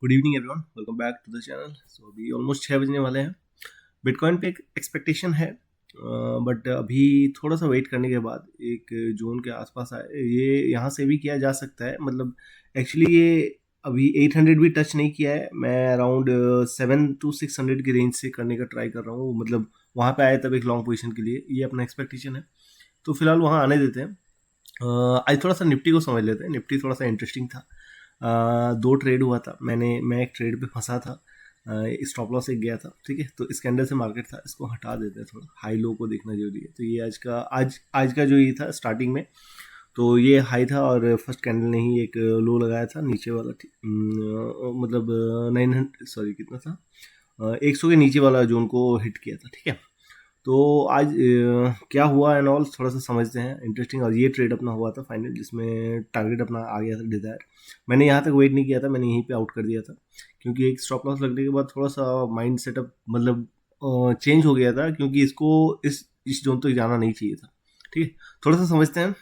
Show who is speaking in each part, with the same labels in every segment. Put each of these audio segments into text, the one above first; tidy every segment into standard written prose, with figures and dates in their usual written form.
Speaker 1: Good evening everyone, welcome back to the channel. So अभी almost 6 बजने वाले हैं। बिटकॉइन पे एक एक्सपेक्टेशन है, बट अभी थोड़ा सा वेट करने के बाद एक जोन के आसपास आए, ये यहाँ से भी किया जा सकता है। मतलब एक्चुअली ये अभी 800 भी टच नहीं किया है। मैं अराउंड 7 to 600 की रेंज से करने का ट्राई कर रहा हूँ। मतलब वहाँ पे आया तब एक लॉन्ग पोजिशन के लिए, ये अपना एक्सपेक्टेशन है। तो फिलहाल वहाँ आने देते हैं। आज थोड़ा सा निफ्टी को समझ लेते हैं। निफ्टी थोड़ा सा इंटरेस्टिंग था। दो ट्रेड हुआ था। मैं एक ट्रेड पे फंसा था। स्टॉप लॉस एक गया था, ठीक है। तो इस कैंडल से मार्केट था, इसको हटा देते हैं। थोड़ा हाई लो को देखना जरूरी है। तो ये आज का जो ये था स्टार्टिंग में, तो ये हाई था और फर्स्ट कैंडल ने ही एक लो लगाया था नीचे वाला। मतलब 900, सॉरी कितना था, 100 के नीचे वाला जोन को हिट किया था, ठीक है। तो आज क्या हुआ एंड ऑल थोड़ा सा समझते हैं, इंटरेस्टिंग। और ये ट्रेड अपना हुआ था फाइनल, जिसमें टारगेट अपना आ गया था डिजायर। मैंने यहाँ तक वेट नहीं किया था, मैंने यहीं पे आउट कर दिया था, क्योंकि एक स्टॉप लॉस लगने के बाद थोड़ा सा माइंड सेटअप मतलब चेंज हो गया था, क्योंकि इसको इस जोन तक जाना नहीं चाहिए था, ठीक है। थोड़ा सा समझते हैं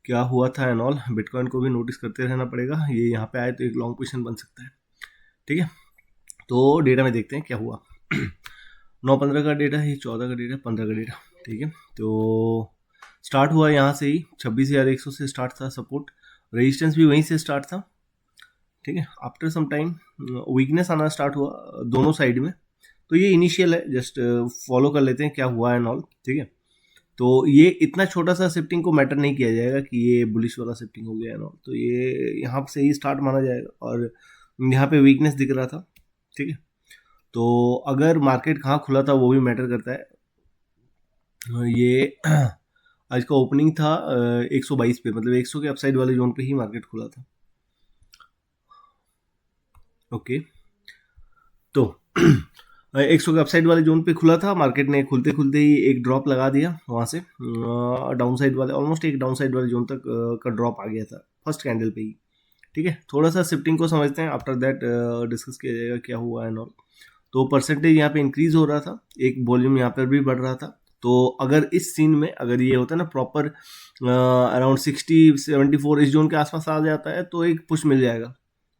Speaker 1: क्या हुआ था एंड ऑल। बिटकॉइन को भी नोटिस करते रहना पड़ेगा। ये यहाँ पे आए तो एक लॉन्ग पोजिशन बन सकता है, ठीक है। तो डेटा में देखते हैं क्या हुआ। 9-15 का डेटा है, 14 का डेटा, 15 का डेटा, ठीक है। तो स्टार्ट हुआ यहाँ से ही 26,100 से स्टार्ट था सपोर्ट। रेजिस्टेंस भी वहीं से स्टार्ट था, ठीक है। आफ्टर सम टाइम वीकनेस आना स्टार्ट हुआ दोनों साइड में। तो ये इनिशियल है, जस्ट फॉलो कर लेते हैं क्या हुआ एंड ऑल, ठीक है। तो ये इतना छोटा सा शिफ्टिंग को मैटर नहीं किया जाएगा कि ये बुलिश वाला शिफ्टिंग हो गया एंड ऑल। तो ये यहाँ से ही स्टार्ट माना जाएगा। और यहाँ पे वीकनेस दिख रहा था, ठीक है। तो अगर मार्केट कहाँ खुला था वो भी मैटर करता है। ये आज का ओपनिंग था 122 पे, मतलब 100 के अपसाइड वाले जोन पे ही मार्केट खुला था, ओके। तो 100 के अपसाइड वाले जोन पे खुला था। मार्केट ने खुलते खुलते ही एक ड्रॉप लगा दिया वहाँ से, डाउन साइड वाले, ऑलमोस्ट एक डाउन साइड वाले जोन तक का ड्रॉप आ गया था फर्स्ट कैंडल पे ही, ठीक है। थोड़ा सा शिफ्टिंग को समझते हैं, आफ्टर दैट डिस्कस किया जाएगा क्या हुआ एंड ऑल। तो परसेंटेज यहाँ पे इंक्रीज हो रहा था, एक वॉल्यूम यहाँ पर भी बढ़ रहा था। तो अगर इस सीन में अगर ये होता है ना प्रॉपर अराउंड 60-74 इस जोन के आसपास आ जाता है, तो एक पुश मिल जाएगा।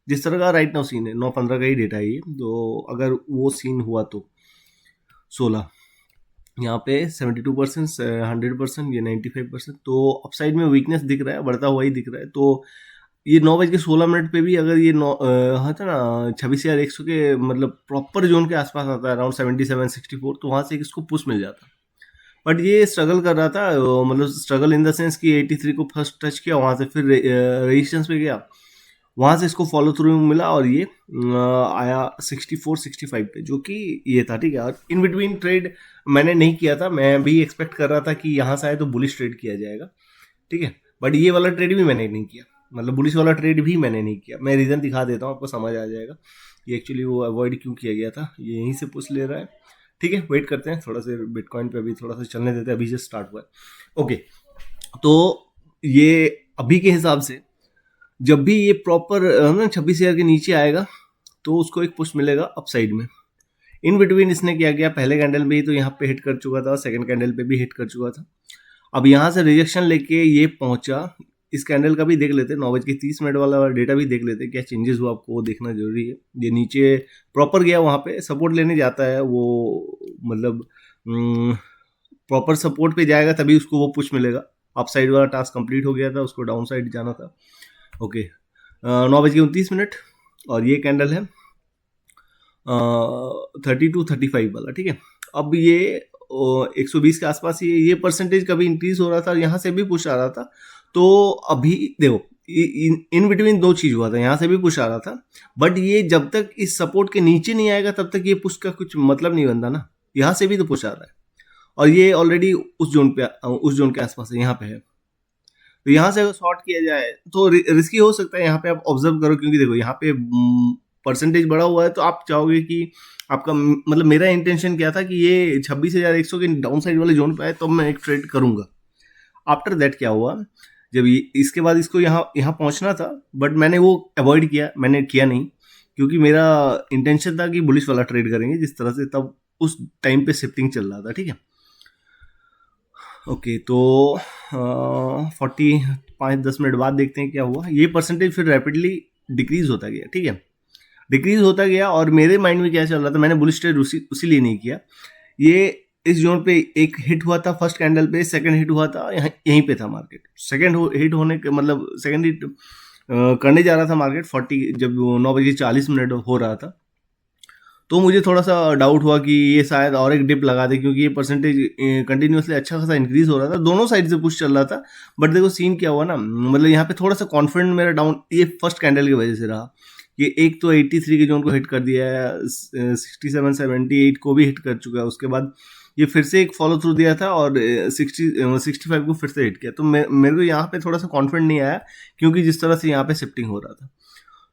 Speaker 1: जिस तरह का राइट नाउ सीन है, 9-15 का ही डेटा है ये। तो अगर वो सीन हुआ तो 16 यहाँ पे 72%, 100%, ये 95%। तो अपसाइड में वीकनेस दिख रहा है, बढ़ता हुआ ही दिख रहा है। तो ये 9:16 पे भी अगर ये हाँ था ना 26,100 के मतलब प्रॉपर जोन के आसपास आता है, अराउंड 77-64, तो वहाँ से इसको पुश मिल जाता। बट ये स्ट्रगल कर रहा था, मतलब स्ट्रगल इन द सेंस कि 83 को फर्स्ट टच किया, वहाँ से फिर रेजिस्टेंस पे गया, वहाँ से इसको फॉलो थ्रू मिला और ये आया 64-65 पे, जो कि ये था, ठीक है। और इन बिटवीन ट्रेड मैंने नहीं किया था, मैं भी एक्सपेक्ट कर रहा था कि यहाँ से आए तो बुलिश ट्रेड किया जाएगा, ठीक है। बट ये वाला ट्रेड भी मैंने नहीं किया, मतलब बुलिश वाला ट्रेड भी मैंने नहीं किया। मैं रीज़न दिखा देता हूँ, आपको समझ आ जाएगा ये एक्चुअली वो अवॉइड क्यों किया गया था। ये यहीं से पुश ले रहा है, ठीक है। वेट करते हैं थोड़ा सा, बिटकॉइन पे अभी थोड़ा सा चलने देते हैं, अभी जस्ट स्टार्ट हुआ है, ओके। तो ये अभी के हिसाब से जब भी ये प्रॉपर 26,000 के नीचे आएगा तो उसको एक पुश मिलेगा अपसाइड में। इन बिटवीन इसने क्या किया, पहले कैंडल में ही तो यहाँ पे हिट कर चुका था, सेकंड कैंडल पे भी हिट कर चुका था। अब यहाँ से रिजेक्शन लेके ये पहुंचा। इस कैंडल का भी देख लेते, 9:30 वाला डेटा भी देख लेते, क्या चेंजेस हुआ आपको वो देखना जरूरी है। ये नीचे प्रॉपर गया, वहाँ पे सपोर्ट लेने जाता है वो, मतलब प्रॉपर सपोर्ट पे जाएगा तभी उसको वो पुश मिलेगा। अप साइड वाला टास्क कंप्लीट हो गया था, उसको डाउन साइड जाना था, ओके। 9:29 और ये कैंडल है 32-35 वाला, ठीक है। अब ये 120 के आसपास ये परसेंटेज कभी इंक्रीज हो रहा था, यहाँ से भी पुश आ रहा था। तो अभी देखो इन बिटवीन दो चीज हुआ था, यहाँ से भी पुश आ रहा था। बट ये जब तक इस सपोर्ट के नीचे नहीं आएगा तब तक ये पुश का कुछ मतलब नहीं बनता ना। यहाँ से भी तो पुश आ रहा है और ये ऑलरेडी उस जोन के आसपास है, यहाँ पे है। तो यहाँ से अगर शॉर्ट किया जाए तो रिस्की हो सकता है। यहाँ पे आप ऑब्जर्व करो, क्योंकि देखो यहाँ पे परसेंटेज बढ़ा हुआ है, तो आप चाहोगे कि आपका, मतलब मेरा इंटेंशन क्या था कि ये 26,100 के डाउन साइड वाले जोन पे आए तो मैं एक ट्रेड करूंगा। आफ्टर दैट क्या हुआ, जब ये इसके बाद इसको यहाँ पहुंचना था, बट मैंने वो अवॉइड किया, मैंने किया नहीं, क्योंकि मेरा इंटेंशन था कि बुलिश वाला ट्रेड करेंगे जिस तरह से तब उस टाइम पे शिफ्टिंग चल रहा था, ठीक है। ओके, तो 45-10 मिनट बाद देखते हैं क्या हुआ। ये परसेंटेज फिर रैपिडली डिक्रीज होता गया, ठीक है। डिक्रीज होता गया और मेरे माइंड में क्या चल रहा था, मैंने बुलिश ट्रेड उसी लिए नहीं किया। ये इस जोन पे एक हिट हुआ था फर्स्ट कैंडल पे, सेकंड हिट हुआ था यहीं पे था मार्केट। सेकंड हिट होने के मतलब सेकंड हिट करने जा रहा था मार्केट 40 जब 9:40 हो रहा था, तो मुझे थोड़ा सा डाउट हुआ कि ये शायद और एक डिप लगा दे, क्योंकि ये परसेंटेज कंटिन्यूसली अच्छा खासा इंक्रीज हो रहा था, दोनों साइड से पुश चल रहा था। बट देखो सीन क्या हुआ ना, मतलब यहाँ पे थोड़ा सा कॉन्फिडेंट मेरा डाउन ये फर्स्ट कैंडल की वजह से रहा कि एक तो 83 के जोन को हिट कर दिया है, 67 78 को भी हिट कर चुका है, उसके बाद ये फिर से एक फॉलो थ्रू दिया था और 65 को फिर से हिट किया। तो मेरे को यहाँ पे थोड़ा सा कॉन्फिडेंट नहीं आया, क्योंकि जिस तरह से यहाँ पे शिफ्टिंग हो रहा था।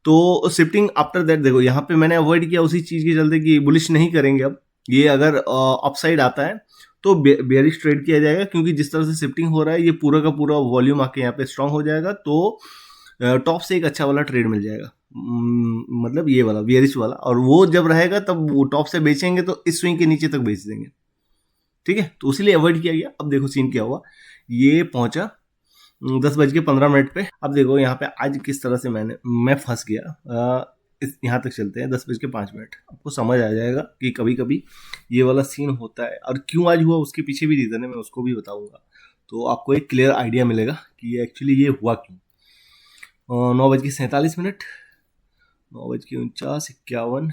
Speaker 1: तो शिफ्टिंग आफ्टर दैट देखो यहाँ पे मैंने अवॉइड किया उसी चीज के चलते कि बुलिश नहीं करेंगे। अब ये अगर अपसाइड आता है तो बेयरिश ट्रेड किया जाएगा, क्योंकि जिस तरह से शिफ्टिंग हो रहा है ये पूरा का पूरा वॉल्यूम आके यहाँ पे स्ट्रांग हो जाएगा, तो टॉप से एक अच्छा वाला ट्रेड मिल जाएगा, मतलब ये वाला बेयरिश वाला। और वो जब रहेगा तब वो टॉप से बेचेंगे तो इस स्विंग के नीचे तक बेच देंगे, ठीक है। तो इसीलिए अवॉइड किया गया। अब देखो सीन क्या हुआ, ये पहुंचा 10:15 पे। अब देखो यहाँ पे आज किस तरह से मैं फंस गया। यहाँ तक चलते हैं 10:05, आपको समझ आ जाएगा कि कभी कभी ये वाला सीन होता है, और क्यों आज हुआ उसके पीछे भी रीज़न है, मैं उसको भी बताऊंगा, तो आपको एक क्लियर आइडिया मिलेगा कि एक्चुअली ये हुआ क्यों। 9:47, 9:49, 51,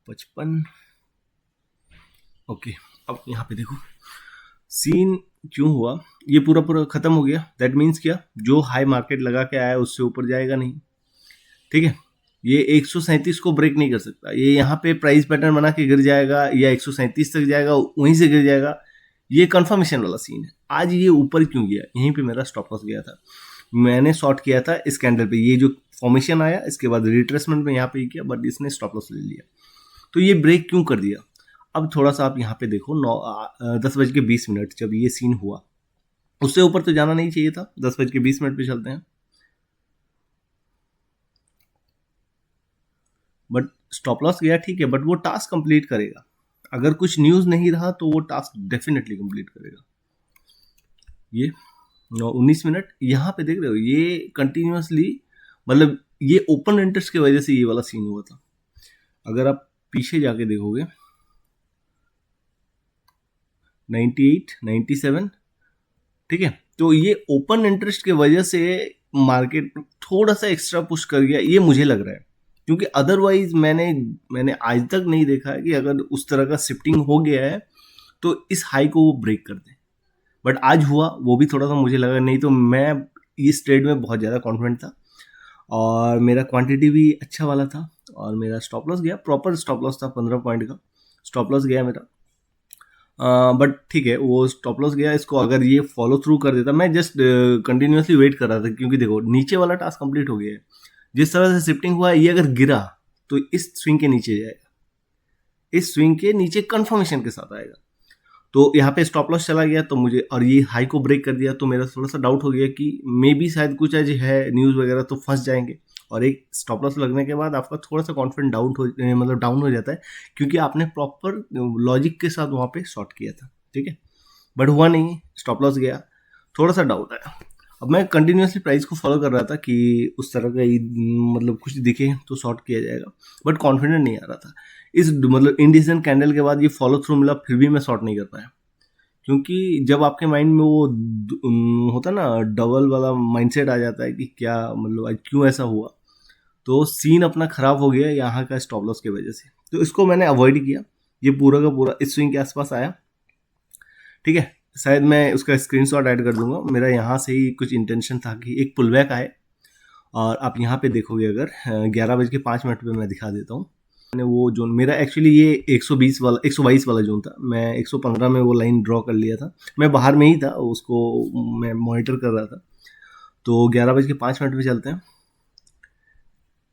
Speaker 1: 55। ओके, अब यहाँ पे देखो सीन क्यों हुआ, ये पूरा पूरा खत्म हो गया। दैट मीन्स क्या, जो हाई मार्केट लगा के आया उससे ऊपर जाएगा नहीं, ठीक है। ये 137 को ब्रेक नहीं कर सकता, ये यहाँ पे प्राइस पैटर्न बना के गिर जाएगा या 137 तक जाएगा, वहीं से गिर जाएगा। ये कंफर्मेशन वाला सीन है। आज ये ऊपर क्यों गया, यहीं पे मेरा स्टॉप लॉस गया था, मैंने शॉर्ट किया था इस कैंडल पे। ये जो फॉर्मेशन आया इसके बाद रिट्रेसमेंट में यहाँ पे ही किया, बट इसने स्टॉप लॉस ले लिया। तो ये ब्रेक क्यों कर दिया, अब थोड़ा सा आप यहाँ पे देखो 10:20 जब ये सीन हुआ, उससे ऊपर तो जाना नहीं चाहिए था। 10:20 पे चलते हैं, बट स्टॉप लॉस गया, ठीक है, बट वो टास्क कंप्लीट करेगा। अगर कुछ न्यूज नहीं रहा तो वो टास्क डेफिनेटली कंप्लीट करेगा। ये 19 यहाँ पे देख रहे हो, ये कंटिन्यूसली मतलब ये ओपन इंटरेस्ट की वजह से ये वाला सीन हुआ था। अगर आप पीछे जाके देखोगे 98, 97, ठीक है, तो ये ओपन इंटरेस्ट की वजह से मार्केट थोड़ा सा एक्स्ट्रा पुश कर गया, ये मुझे लग रहा है, क्योंकि अदरवाइज मैंने आज तक नहीं देखा है कि अगर उस तरह का शिफ्टिंग हो गया है तो इस हाई को वो ब्रेक कर दे। बट आज हुआ, वो भी थोड़ा सा मुझे लगा, नहीं तो मैं इस ट्रेड में बहुत ज़्यादा कॉन्फिडेंट था और मेरा क्वांटिटी भी अच्छा वाला था, और मेरा स्टॉप लॉस गया, प्रॉपर स्टॉप लॉस था 15 पॉइंट का स्टॉप लॉस गया मेरा। बट ठीक है, वो स्टॉप लॉस गया। इसको अगर ये फॉलो थ्रू कर देता, मैं जस्ट कंटिन्यूसली वेट कर रहा था, क्योंकि देखो नीचे वाला टास्क कंप्लीट हो गया है। जिस तरह से शिफ्टिंग हुआ है, ये अगर गिरा तो इस स्विंग के नीचे जाएगा, इस स्विंग के नीचे कंफर्मेशन के साथ आएगा। तो यहाँ पे स्टॉप लॉस चला गया, तो मुझे, और ये हाई को ब्रेक कर दिया, तो मेरा थोड़ा सा डाउट हो गया कि मे बी शायद कुछ आज है न्यूज़ वगैरह, तो फंस जाएंगे। और एक स्टॉप लॉस लगने के बाद आपका थोड़ा सा कॉन्फिडेंस डाउन हो जाता है, क्योंकि आपने प्रॉपर लॉजिक के साथ वहाँ पे शॉर्ट किया था, ठीक है। बट हुआ नहीं, स्टॉप लॉस गया, थोड़ा सा डाउट आया। अब मैं कंटिन्यूसली प्राइस को फॉलो कर रहा था कि उस तरह का मतलब कुछ दिखे तो शॉर्ट किया जाएगा, बट कॉन्फिडेंट नहीं आ रहा था। इस मतलब इनडिसीजन कैंडल के बाद ये फॉलो थ्रू मिला, फिर भी मैं शॉर्ट नहीं कर पाया, क्योंकि जब आपके माइंड में वो होता ना डबल वाला माइंडसेट आ जाता है कि क्या मतलब आज क्यों ऐसा हुआ, तो सीन अपना खराब हो गया यहाँ का स्टॉप लॉस की वजह से। तो इसको मैंने अवॉइड किया, ये पूरा का पूरा इस स्विंग के आसपास आया, ठीक है। शायद मैं उसका स्क्रीनशॉट ऐड कर दूंगा, मेरा यहाँ से ही कुछ इंटेंशन था कि एक पुल बैक आए। और आप यहाँ पे देखोगे, अगर 11:05 पे मैं दिखा देता हूँ, मैंने वो जोन मेरा एक्चुअली ये 122 वाला जोन था, मैं 115 में वो लाइन ड्रॉ कर लिया था, मैं बाहर में ही था, उसको मैं मॉनिटर कर रहा था। तो 11:05 पे चलते हैं,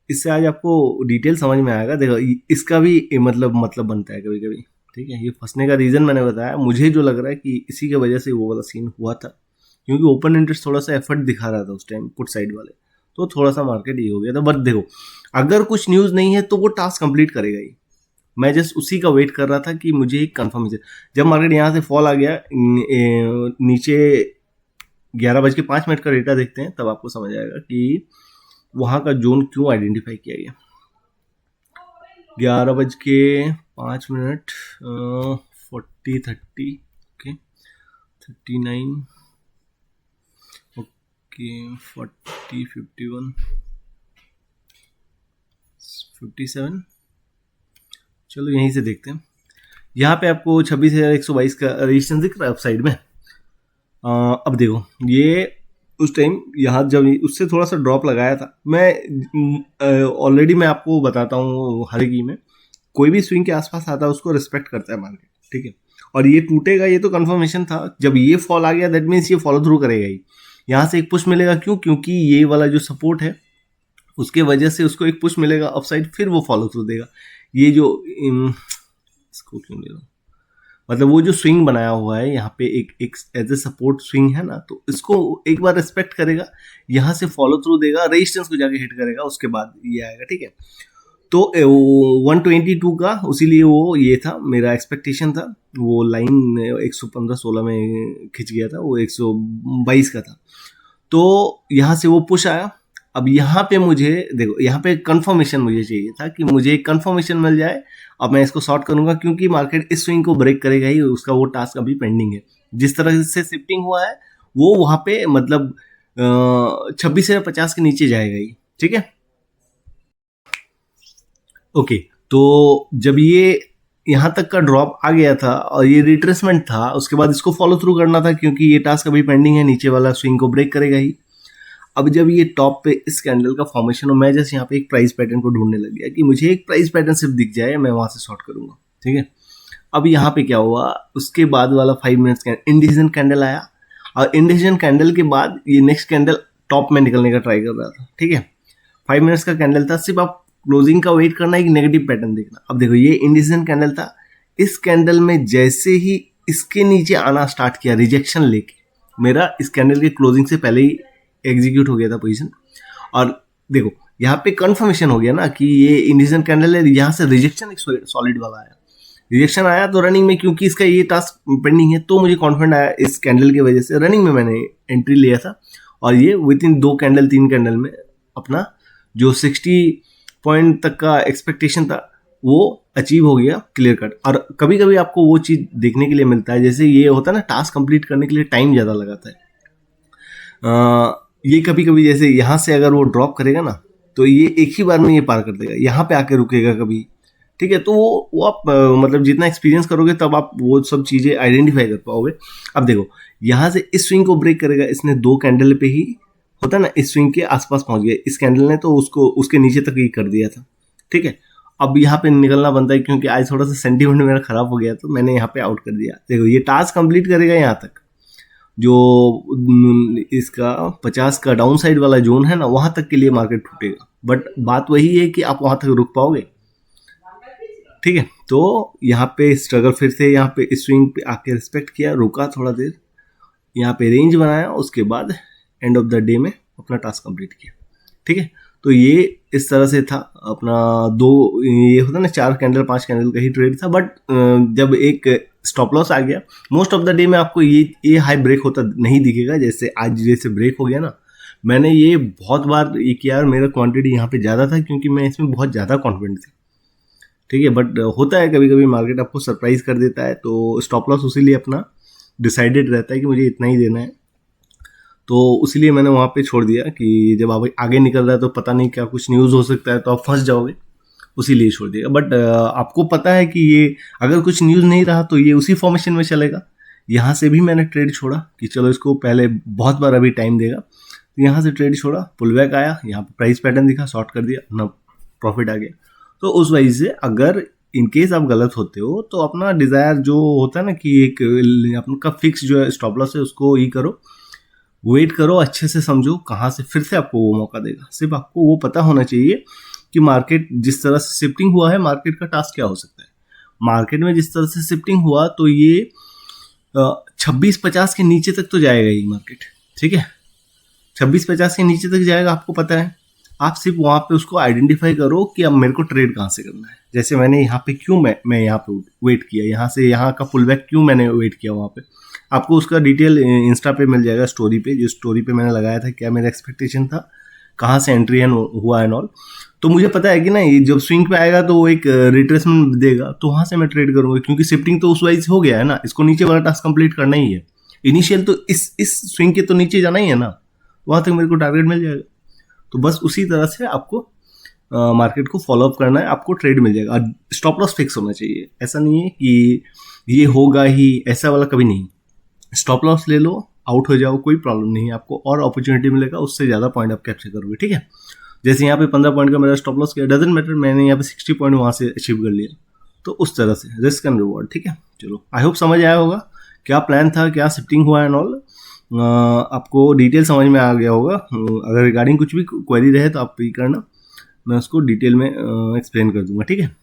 Speaker 1: इससे आज आपको डिटेल समझ में आएगा। देखो इसका भी मतलब बनता है कभी कभी, ठीक है। ये फंसने का रीज़न मैंने बताया, मुझे जो लग रहा है कि इसी की वजह से वो वाला सीन हुआ था, क्योंकि ओपन इंटरेस्ट थोड़ा सा एफर्ट दिखा रहा था उस टाइम पुट साइड वाले, तो थोड़ा सा मार्केट ये हो गया था। बट देखो अगर कुछ न्यूज़ नहीं है तो वो टास्क कंप्लीट करेगा ही, मैं जस्ट उसी का वेट कर रहा था कि मुझे एक कन्फर्मेशन। जब मार्केट यहाँ से फॉल आ गया नीचे 11:05 का डेटा देखते हैं, तब आपको समझ आएगा कि वहाँ का जोन क्यों आइडेंटिफाई किया गया। 11:05 40 30 ओके 39 ओके 40 51 57 चलो यहीं से देखते हैं। यहाँ पे आपको 26,122 का रेजिस्टेंस दिख रहा है अपसाइड में। अब देखो ये उस टाइम यहाँ जब उससे थोड़ा सा ड्रॉप लगाया था, मैं ऑलरेडी मैं आपको बताता हूँ हर की में कोई भी स्विंग के आसपास आता है उसको रिस्पेक्ट करता है मार्केट, ठीक है। और ये टूटेगा ये तो कंफर्मेशन था, जब ये फॉल आ गया दैट मीन्स ये फॉलो थ्रू करेगा ही। यहाँ से एक पुश मिलेगा, क्यों? क्योंकि ये वाला जो सपोर्ट है उसके वजह से उसको एक पुश मिलेगा अपसाइड, फिर वो फॉलो थ्रू देगा। ये जो इसको क्यों ले रहा हूँ, मतलब वो जो स्विंग बनाया हुआ है यहाँ पे एक एज ए सपोर्ट स्विंग है ना, तो इसको एक बार रिस्पेक्ट करेगा, यहाँ से फॉलो थ्रू देगा, रेजिस्टेंस को जाके हिट करेगा, उसके बाद ये आएगा, ठीक है। तो 122 का उसीलिए वो ये था मेरा एक्सपेक्टेशन था, वो लाइन 115-16 में खिंच गया था, वो 122 का था। तो यहाँ से वो पुश आया। अब यहाँ पे मुझे देखो, यहाँ पे कंफर्मेशन मुझे चाहिए था कि मुझे एक कंफर्मेशन मिल जाए, अब मैं इसको शॉर्ट करूंगा क्योंकि मार्केट इस स्विंग को ब्रेक करेगा ही, उसका वो टास्क अभी पेंडिंग है। जिस तरह से शिफ्टिंग हुआ है वो वहां पे मतलब 26,50 के नीचे जाएगा ही, ठीक है। ओके, तो जब ये यहाँ तक का ड्रॉप आ गया था और ये रिट्रेसमेंट था, उसके बाद इसको फॉलो थ्रू करना था क्योंकि ये टास्क अभी पेंडिंग है, नीचे वाला स्विंग को ब्रेक करेगा ही। अब जब ये टॉप पे इस कैंडल का फॉर्मेशन हो, मैं जैसे यहाँ पे एक प्राइस पैटर्न को ढूंढने लग गया कि मुझे एक प्राइस पैटर्न सिर्फ दिख जाए, मैं वहां से शॉर्ट करूंगा, ठीक है। अब यहाँ पे क्या हुआ, उसके बाद वाला 5 मिनट्स इंडिसीजन कैंडल आया, और इंडिसीजन कैंडल के बाद ये नेक्स्ट कैंडल टॉप में निकलने का ट्राई कर रहा था, ठीक है। 5 मिनट्स का कैंडल था, सिर्फ आप क्लोजिंग का वेट करना, एक नेगेटिव पैटर्न देखना। अब देखो ये इंडिसीजन कैंडल था, इस कैंडल में जैसे ही इसके नीचे आना स्टार्ट किया रिजेक्शन लेके, मेरा इस कैंडल के क्लोजिंग से पहले ही एग्जीक्यूट हो गया था पोजीशन। और देखो यहाँ पे कंफर्मेशन हो गया ना कि ये इंडिसीजन कैंडल है, यहाँ से रिजेक्शन एक सॉलिड वाला आया, रिजेक्शन आया तो रनिंग में, क्योंकि इसका ये टास्क पेंडिंग है तो मुझे कॉन्फिडेंट आया इस कैंडल की वजह से, रनिंग में मैंने एंट्री लिया था। और ये विद इन 2 कैंडल 3 कैंडल में अपना जो 60 पॉइंट तक का एक्सपेक्टेशन था वो अचीव हो गया, क्लियर कट। और कभी कभी आपको वो चीज़ देखने के लिए मिलता है, जैसे ये होता है ना टास्क कंप्लीट करने के लिए टाइम ज़्यादा लगाता है, ये कभी कभी जैसे यहाँ से अगर वो ड्रॉप करेगा ना तो ये एक ही बार में ये पार कर देगा, यहाँ पे आके रुकेगा कभी, ठीक है। तो वो आप मतलब जितना एक्सपीरियंस करोगे तब आप वो सब चीज़ें आइडेंटिफाई कर पाओगे। अब देखो यहाँ से इस स्विंग को ब्रेक करेगा, इसने 2 कैंडल पे ही होता है ना, इस स्विंग के आसपास पहुंच गया, इस कैंडल ने तो उसको उसके नीचे तक ही कर दिया था, ठीक है। अब यहाँ पे निकलना बनता है क्योंकि आज थोड़ा सा सेंटीमेंट मेरा खराब हो गया, तो मैंने यहाँ पे आउट कर दिया। देखो ये टास्क कंप्लीट करेगा यहाँ तक, जो इसका 50 का डाउन साइड वाला जोन है ना, वहां तक के लिए मार्केट टूटेगा, बट बात वही है कि आप वहां तक रुक पाओगे, ठीक है। तो यहाँ पे स्ट्रगल, फिर से यहाँ पे स्विंग पे आके रिस्पेक्ट किया, रुका थोड़ा देर, यहाँ पे रेंज बनाया, उसके बाद एंड ऑफ द डे में अपना टास्क कंप्लीट किया, ठीक है। तो ये इस तरह से था अपना ये होता ना 4 कैंडल 5 कैंडल का ही ट्रेड था, बट जब एक स्टॉप लॉस आ गया, मोस्ट ऑफ द डे में आपको ये हाई ब्रेक होता नहीं दिखेगा, जैसे आज जैसे ब्रेक हो गया ना, मैंने ये बहुत बार ये किया और मेरा क्वांटिटी यहाँ पे ज़्यादा था क्योंकि मैं इसमें बहुत ज़्यादा कॉन्फिडेंट था, ठीक है। बट होता है कभी कभी मार्केट आपको सरप्राइज कर देता है, तो स्टॉप लॉस उसीलिए अपना डिसाइडेड रहता है कि मुझे इतना ही देना है, तो उसीलिए मैंने वहाँ पे छोड़ दिया कि जब आप आगे निकल रहा है तो पता नहीं क्या कुछ न्यूज़ हो सकता है तो आप फंस जाओगे, उसीलिए छोड़ दिया। बट आपको पता है कि ये अगर कुछ न्यूज़ नहीं रहा तो ये उसी फॉर्मेशन में चलेगा। यहाँ से भी मैंने ट्रेड छोड़ा कि चलो इसको पहले बहुत बार अभी टाइम देगा, तो यहाँ से ट्रेड छोड़ा, पुल बैक आया, यहाँ पे प्राइस पैटर्न दिखा, शॉर्ट कर दिया, अपना प्रॉफिट आ गया। तो उस वजह से अगर इनकेस आप गलत होते हो तो अपना डिज़ायर जो होता है ना कि एक आपका फिक्स जो है स्टॉप लॉस है उसको ही करो, वेट करो, अच्छे से समझो कहाँ से फिर से आपको वो मौका देगा। सिर्फ आपको वो पता होना चाहिए कि मार्केट जिस तरह से शिफ्टिंग हुआ है, मार्केट का टास्क क्या हो सकता है। मार्केट में जिस तरह से शिफ्टिंग हुआ तो ये 26-50 के नीचे तक तो जाएगा ही मार्केट, ठीक है। 26-50 के नीचे तक जाएगा, आपको पता है। आप सिर्फ वहाँ पे उसको आइडेंटिफाई करो कि अब मेरे को ट्रेड कहाँ से करना है। जैसे मैंने यहाँ पे क्यों मैं यहाँ पे वेट किया, यहाँ से यहाँ का पुल बैक क्यों मैंने वेट किया, वहाँ पे आपको उसका डिटेल इंस्टा पे मिल जाएगा, स्टोरी पे, जो स्टोरी पे मैंने लगाया था क्या मेरा एक्सपेक्टेशन था कहाँ से एंट्री हुआ है ऑल। तो मुझे पता है कि ना ये जब स्विंग पे आएगा तो वो एक रिट्रेसमेंट देगा, तो वहाँ से मैं ट्रेड करूँगा, क्योंकि शिफ्टिंग तो उस वाइज हो गया है ना, इसको नीचे वाला टास्क कंप्लीट करना ही है। इनिशियल तो इस स्विंग के तो नीचे जाना ही है ना, वहाँ तक मेरे को टारगेट मिल जाएगा। तो बस उसी तरह से आपको मार्केट को फॉलो अप करना है, आपको ट्रेड मिल जाएगा। स्टॉप लॉस फिक्स होना चाहिए, ऐसा नहीं है कि ये होगा ही, ऐसा वाला कभी नहीं। स्टॉप लॉस ले लो, आउट हो जाओ, कोई प्रॉब्लम नहीं है, आपको और अपॉर्चुनिटी मिलेगा, उससे ज़्यादा पॉइंट आप कैप्चर करोगे, ठीक है। जैसे यहाँ पे 15 पॉइंट का मेरा स्टॉप लॉस किया, डजेंट मैटर, मैंने यहाँ पे 60 पॉइंट वहाँ से अचीव कर लिया। तो उस तरह से रिस्क एंड रिवॉर्ड, ठीक है। चलो, आई होप समझ आया होगा क्या प्लान था, क्या शिफ्टिंग हुआ एंड ऑल। आपको डिटेल समझ में आ गया होगा। अगर रिगार्डिंग कुछ भी क्वेरी रहे तो आप ये करना, मैं उसको डिटेल में एक्सप्लेन कर दूंगा, ठीक है।